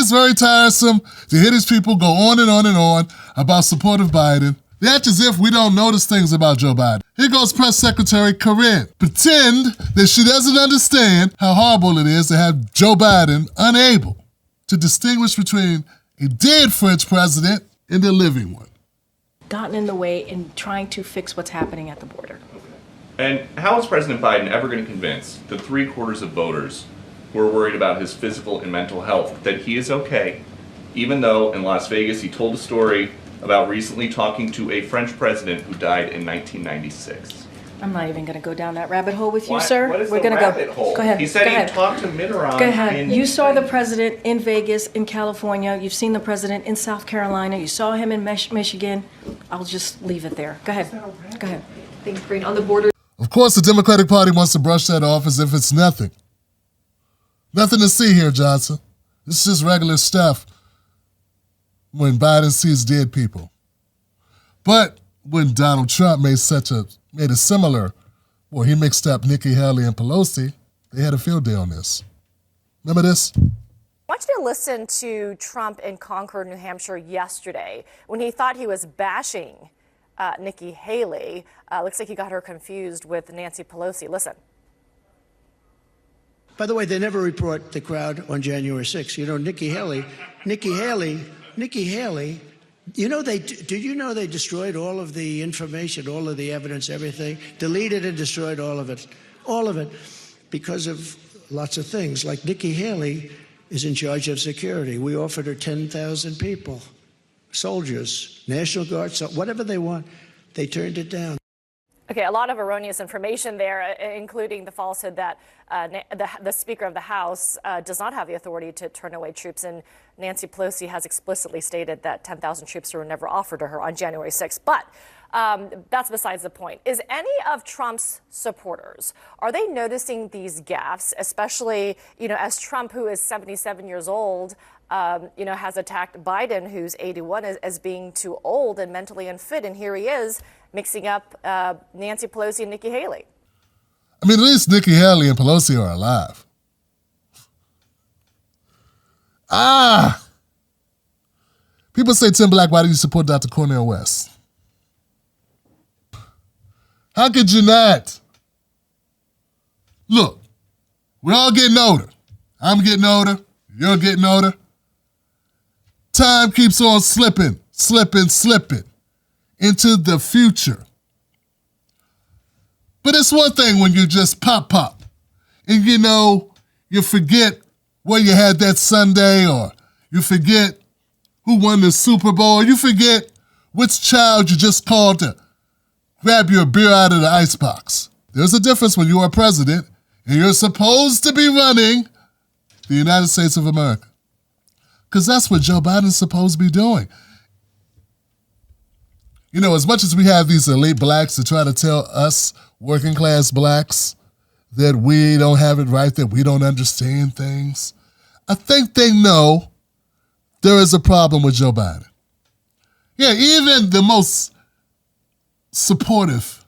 just very tiresome to hear these people go on and on and on about support of Biden. They act as if we don't notice things about Joe Biden. Here goes Press Secretary Corinne. Pretend that she doesn't understand how horrible it is to have Joe Biden unable to distinguish between a dead French president and a living one. Gotten in the way in trying to fix what's happening at the border. And how is President Biden ever going to convince the 3/4 of voters who are worried about his physical and mental health that he is okay, even though in Las Vegas he told a story about recently talking to a French president who died in 1996? I'm not even going to go down that rabbit hole with you, What? sir. What is We're the going to rabbit go. hole? Go ahead. He said go he ahead. talked to Mitterrand. Go ahead. You saw the president in Vegas, in California. You've seen the president in South Carolina. You saw him in Michigan. I'll just leave it there. Go ahead. Go ahead. Thanks, Green. On the border. Of course, the Democratic Party wants to brush that off as if it's nothing. Nothing to see here, Johnson. This is just regular stuff when Biden sees dead people. But when Donald Trump made a similar, well, he mixed up Nikki Haley and Pelosi, they had a field day on this. Remember this? I want you to listen to Trump in Concord, New Hampshire yesterday when he thought he was bashing Nikki Haley. Looks like he got her confused with Nancy Pelosi. Listen. By the way, they never report the crowd on January 6th. You know, Nikki Haley, you know, did you know they destroyed all of the information, all of the evidence, everything, deleted and destroyed all of it, because of lots of things. Like Nikki Haley is in charge of security. We offered her 10,000 people, soldiers, National Guard, so whatever they want. They turned it down. Okay, a lot of erroneous information there, including the falsehood that the Speaker of the House does not have the authority to turn away troops, and Nancy Pelosi has explicitly stated that 10,000 troops were never offered to her on January 6th. But that's besides the point. Is any of Trump's supporters, are they noticing these gaffes, especially, as Trump, who is 77 years old, has attacked Biden, who's 81, as being too old and mentally unfit, and here he is mixing up Nancy Pelosi and Nikki Haley. I mean, at least Nikki Haley and Pelosi are alive. People say, Tim Black, why do you support Dr. Cornel West? How could you not? Look, we're all getting older. I'm getting older. You're getting older. Time keeps on slipping into the future. But it's one thing when you just pop, and you forget where you had that Sunday, or you forget who won the Super Bowl, or you forget which child you just called to grab your beer out of the icebox. There's a difference when you are president and you're supposed to be running the United States of America. Because that's what Joe Biden's supposed to be doing. As much as we have these elite blacks that try to tell us working class blacks that we don't have it right, that we don't understand things, I think they know there is a problem with Joe Biden. Yeah, even the most supportive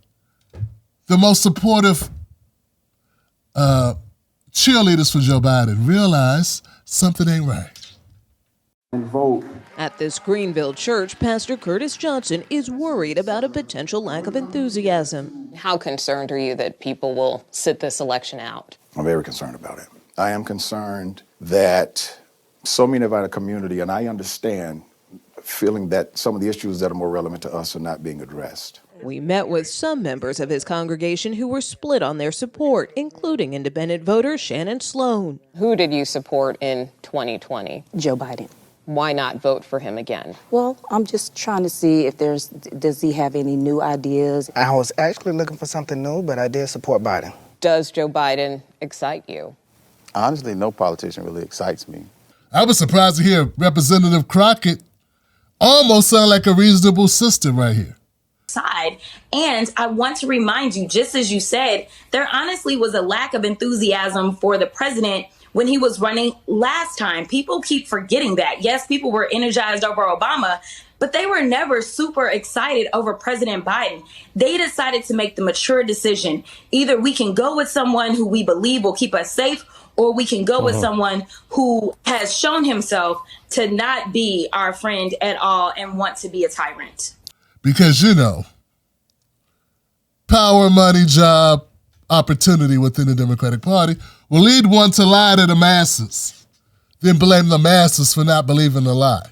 cheerleaders for Joe Biden realize something ain't right. And vote. At this Greenville church, Pastor Curtis Johnson is worried about a potential lack of enthusiasm. How concerned are you that people will sit this election out? I'm very concerned about it. I am concerned that so many of our community, and I understand, feeling that some of the issues that are more relevant to us are not being addressed. We met with some members of his congregation who were split on their support, including independent voter Shannon Sloan. Who did you support in 2020? Joe Biden. Why not vote for him again? Well, I'm just trying to see if does he have any new ideas? I was actually looking for something new, but I did support Biden. Does Joe Biden excite you? Honestly, no politician really excites me. I was surprised to hear Representative Crockett almost sound like a reasonable system right here. Side. And I want to remind you, just as you said, there honestly was a lack of enthusiasm for the president when he was running last time. People keep forgetting that. Yes, people were energized over Obama, but they were never super excited over President Biden. They decided to make the mature decision. Either we can go with someone who we believe will keep us safe, or we can go with someone who has shown himself to not be our friend at all and want to be a tyrant. Because, power, money, job, opportunity within the Democratic Party will lead one to lie to the masses, then blame the masses for not believing the lie.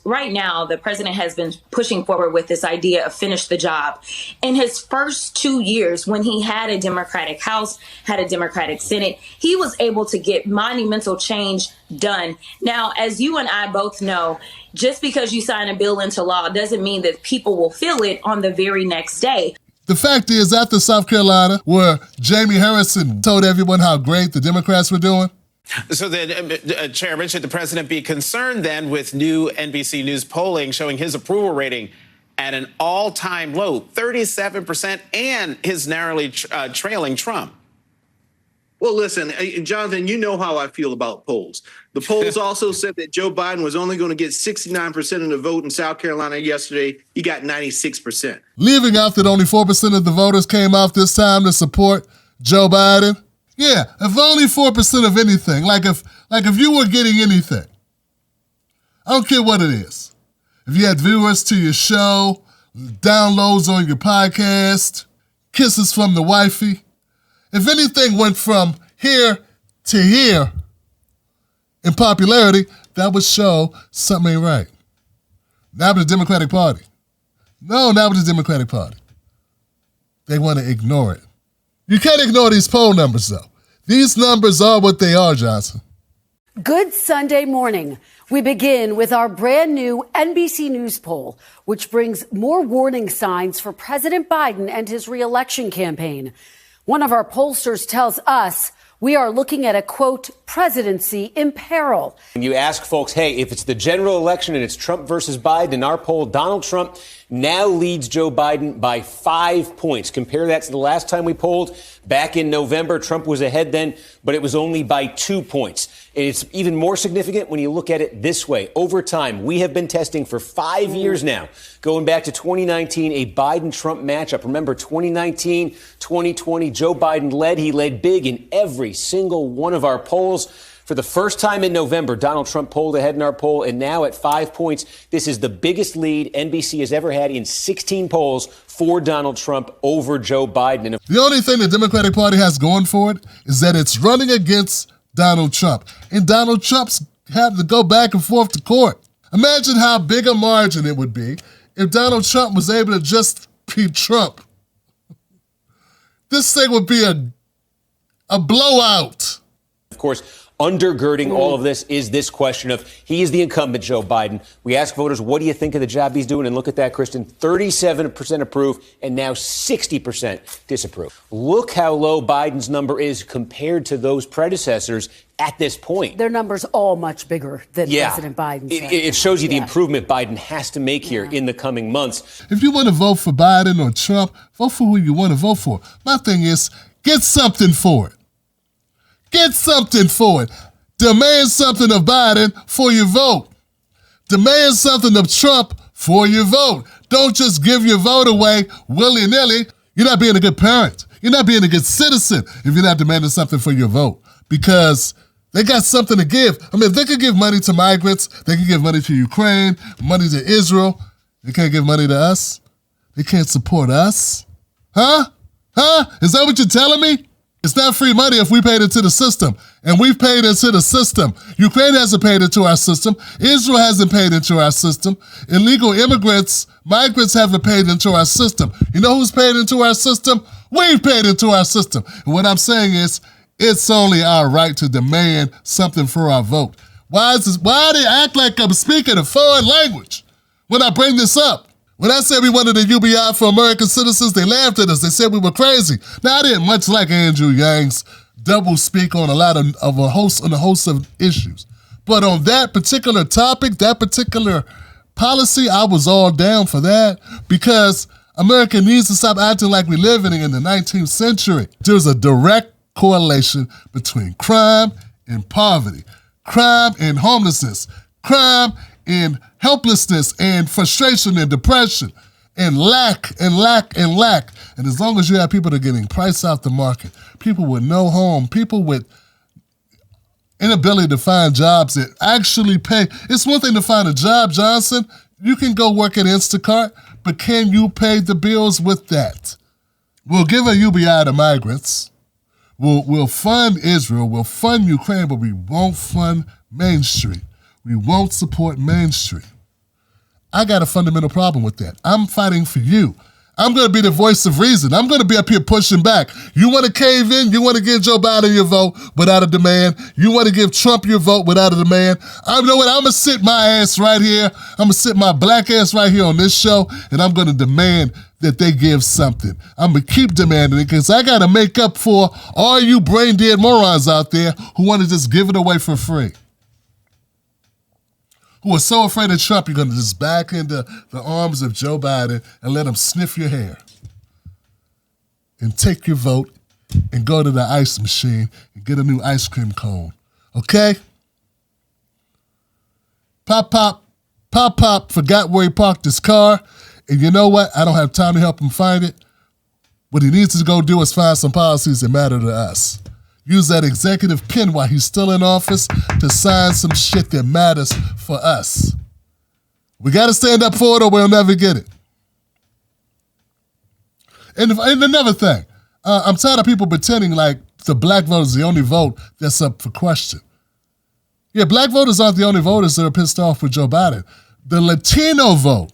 Right now, the president has been pushing forward with this idea of finish the job. In his first 2 years, when he had a Democratic House, had a Democratic Senate, he was able to get monumental change done. Now, as you and I both know, just because you sign a bill into law doesn't mean that people will feel it on the very next day. The fact is, after South Carolina, where Jamie Harrison told everyone how great the Democrats were doing, so then, Chairman, should the president be concerned then with new NBC News polling showing his approval rating at an all-time low, 37%, and his narrowly trailing Trump? Well, listen, Jonathan, you know how I feel about polls. The polls also said that Joe Biden was only going to get 69% of the vote in South Carolina yesterday. He got 96%. Leaving out that only 4% of the voters came out this time to support Joe Biden. Yeah, if only 4% of anything, like if you were getting anything, I don't care what it is. If you had viewers to your show, downloads on your podcast, kisses from the wifey, if anything went from here to here in popularity, that would show something ain't right. Not with the Democratic Party. No, not with the Democratic Party. They want to ignore it. You can't ignore these poll numbers, though. These numbers are what they are, Johnson. Good Sunday morning. We begin with our brand new NBC News poll, which brings more warning signs for President Biden and his re-election campaign. One of our pollsters tells us we are looking at a, quote, presidency in peril. You ask folks, hey, if it's the general election and it's Trump versus Biden, in our poll, Donald Trump now leads Joe Biden by 5 points. Compare that to the last time we polled back in November. Trump was ahead then, but it was only by 2 points. And it's even more significant when you look at it this way. Over time, we have been testing for 5 years now, going back to 2019, a Biden-Trump matchup. Remember, 2019, 2020, Joe Biden led. He led big in every single one of our polls. For the first time in November, Donald Trump polled ahead in our poll, and now at 5 points, this is the biggest lead NBC has ever had in 16 polls for Donald Trump over Joe Biden. And the only thing the Democratic Party has going for it is that it's running against Donald Trump, and Donald Trump's had to go back and forth to court. Imagine how big a margin it would be if Donald Trump was able to just beat Trump. This thing would be a blowout. Of course, undergirding all of this is this question of he is the incumbent, Joe Biden. We ask voters, what do you think of the job he's doing? And look at that, Kristen, 37% approve and now 60% disapprove. Look how low Biden's number is compared to those predecessors at this point. Their number's all much bigger than President Biden's. It shows you the improvement Biden has to make here in the coming months. If you want to vote for Biden or Trump, vote for who you want to vote for. My thing is, get something for it. Get something for it. Demand something of Biden for your vote. Demand something of Trump for your vote. Don't just give your vote away willy-nilly. You're not being a good parent. You're not being a good citizen if you're not demanding something for your vote, because they got something to give. I mean, they could give money to migrants. They can give money to Ukraine, money to Israel. They can't give money to us. They can't support us. Huh? Is that what you're telling me? It's not free money if we paid into the system. And we've paid into the system. Ukraine hasn't paid into our system. Israel hasn't paid into our system. Illegal immigrants, migrants haven't paid into our system. You know who's paid into our system? We've paid into our system. And what I'm saying is, it's only our right to demand something for our vote. Why do they act like I'm speaking a foreign language when I bring this up? When I said we wanted a UBI for American citizens, they laughed at us. They said we were crazy. Now, I didn't much like Andrew Yang's double speak on a host of issues. But on that particular topic, that particular policy, I was all down for that, because America needs to stop acting like we're living in the 19th century. There's a direct correlation between crime and poverty, crime and homelessness, crime and helplessness and frustration and depression and lack. And as long as you have people that are getting priced out the market, people with no home, people with inability to find jobs that actually pay. It's one thing to find a job, Johnson. You can go work at Instacart, but can you pay the bills with that? We'll give a UBI to migrants. We'll fund Israel. We'll fund Ukraine, but we won't fund Main Street. We won't support Main Street. I got a fundamental problem with that. I'm fighting for you. I'm going to be the voice of reason. I'm going to be up here pushing back. You want to cave in? You want to give Joe Biden your vote without a demand? You want to give Trump your vote without a demand? I know what? I'm going to sit my ass right here. I'm going to sit my black ass right here on this show, and I'm going to demand that they give something. I'm going to keep demanding it because I got to make up for all you brain-dead morons out there who want to just give it away for free. Who are so afraid of Trump, you're going to just back into the arms of Joe Biden and let him sniff your hair and take your vote and go to the ice machine and get a new ice cream cone. Okay? Pop forgot where he parked his car, and you know what? I don't have time to help him find it. What he needs to go do is find some policies that matter to us. Use that executive pen while he's still in office to sign some shit that matters for us. We got to stand up for it or we'll never get it. And another thing, I'm tired of people pretending like the black vote is the only vote that's up for question. Yeah, black voters aren't the only voters that are pissed off with Joe Biden. The Latino vote.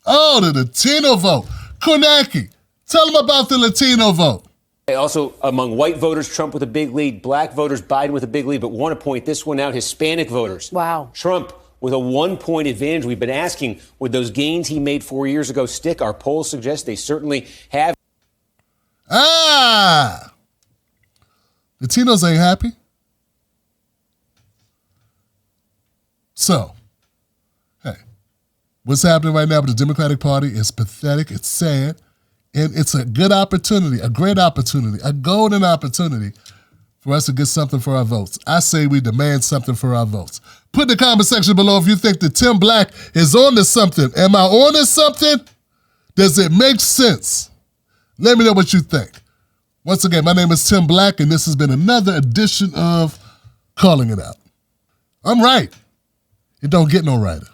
Oh, the Latino vote. Kunaki, tell them about the Latino vote. Also, among white voters, Trump with a big lead, black voters, Biden with a big lead, but want to point this one out, Hispanic voters. Wow. Trump with a 1-point advantage. We've been asking, would those gains he made 4 years ago stick? Our polls suggest they certainly have. Latinos ain't happy. So, hey, what's happening right now with the Democratic Party is pathetic, it's sad, and it's a good opportunity, a great opportunity, a golden opportunity for us to get something for our votes. I say we demand something for our votes. Put in the comment section below if you think that Tim Black is on to something. Am I on to something? Does it make sense? Let me know what you think. Once again, my name is Tim Black, and this has been another edition of Calling It Out. I'm right. It don't get no righter.